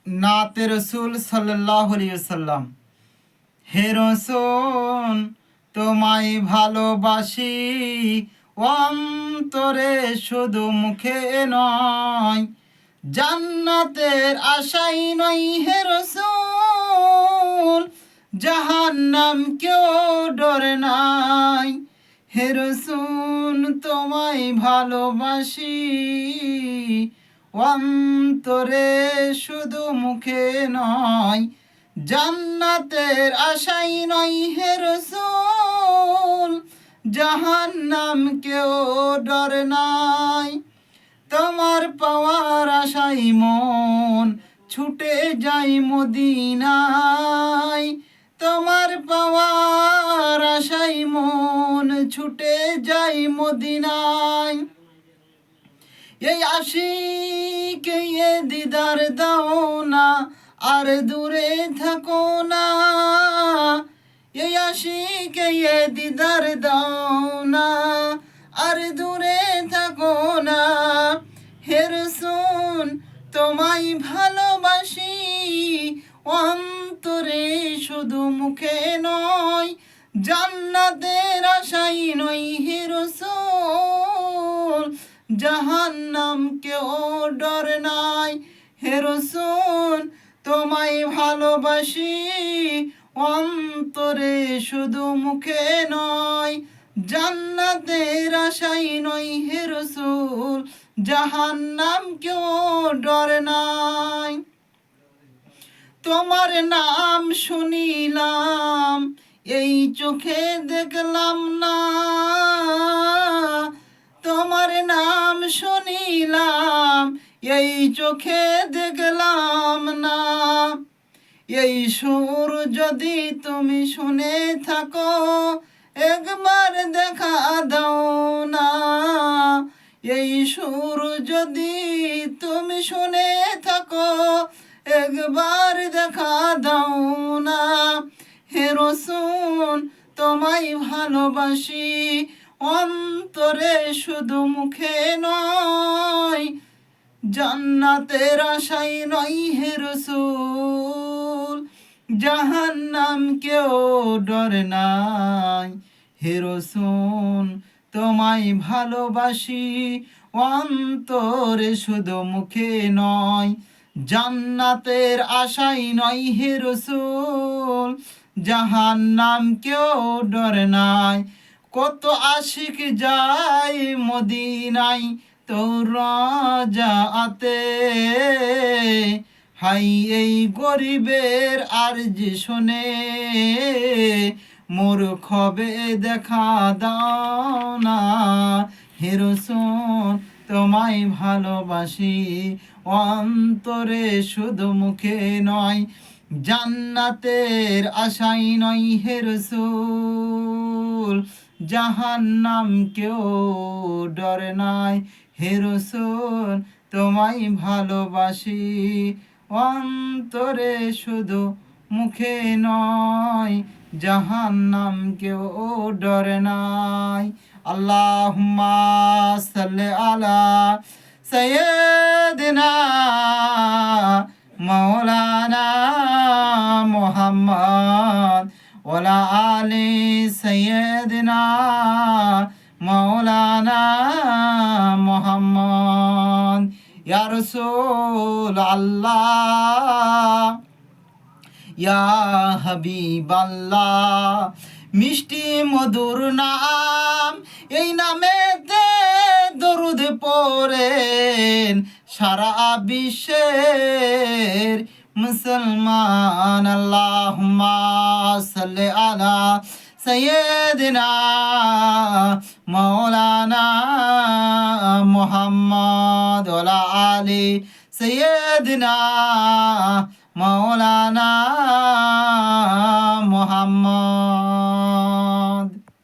নাতে রসুল সাল্লাল্লাহু আলাইহি ওয়াসাল্লাম। হে রসুল তোমায় ভালোবাসি অন্তরে শুধু মুখে নয়, জান্নাতের আশাই নয় হে রসুল, জাহান্নাম কেউ ডরে নাই। হে রসুল তোমায় ভালোবাসি অন্তরে শুধু মুখে নয়, জান্নাতের আশাই নয় হে রসুল, জাহান্নাম কেউ ডরে নাই। তোমার পাওয়ার আশাই মন ছুটে যাই মদিনায়, তোমার পাওয়ার আশাই মন ছুটে যাই মদিনায়। এই আশিকে এ দিদার দাও না, আর দূরে থাকো না। এই আশিকে এ দিদার দাও না, আর দূরে থাকো না। হে রাসূল তোমায় ভালোবাসি অন্তরে শুধু মুখে নয়, জান্নাতের আশাই নয় হে রাসূল, জাহান্নাম কেউ ডরে নাই। হে রাসূল তোমায় ভালোবাসি অন্তরে শুধু মুখে নয়, জান্নাতের আশাই নয় হে রাসূল, জাহান্নাম কেউ ডরে নাই। তোমার নাম শুনিলাম এই চোখে দেখলাম না, তোমার নাম শুনিলাম এই চোখে দেখলাম না। এই সুর যদি তুমি শুনে থাকো একবার দেখা দাও না। এই সুর যদি তুমি শুনে থাকো একবার দেখা দাও না। হে রাসূল তোমায় ভালোবাসি অন্তরে শুধু মুখে নয়, জান্নাতের আশাই নয় হে রাসূল, জাহান্নাম কেউ ডরে নাই। হে রাসূল তোমায় ভালোবাসি অন্তরে শুধু মুখে নয়, জান্নাতের আশাই নয় হে রাসূল, জাহান্নাম কেউ ডরে নাই। কত আশিক যায় মদিনায় তোর রওজাতে, হাই এই গরিবের আরজি শুনে মোর খবে দেখা দাও না। হে রাসূল তোমায় ভালোবাসি অন্তরে শুধু মুখে নয়, জান্নাতের আশাই নয় হে রাসূল, জাহান্নাম কেউ ডরে নাই। হে রাসূল তোমায় ভালোবাসি অন্তরে শুধু মুখে নয়, জাহান্নাম কেউ ডরে নাই। আল্লাহুম্মা সাল্লি আলা সাইয়্যিদিনা মাওলানা মুহাম্মদ ওয়ালা আলি সাইয়্যিদিনা মাওলানা মুহাম্মদ। ইয়া রাসূল আল্লাহ ইয়া হাবিবাল্লাহ, মিষ্টি মধুর নাম এই নামেতে দরুদ পড়েন সারা বিশ্বের মুসলমান। আল্লাহুম্মা সাল্লি আলা সাইয়্যিদিনা মাওলানা মুহাম্মদ ওয়ালা আলি সাইয়্যিদিনা মাওলানা মুহাম্মদ।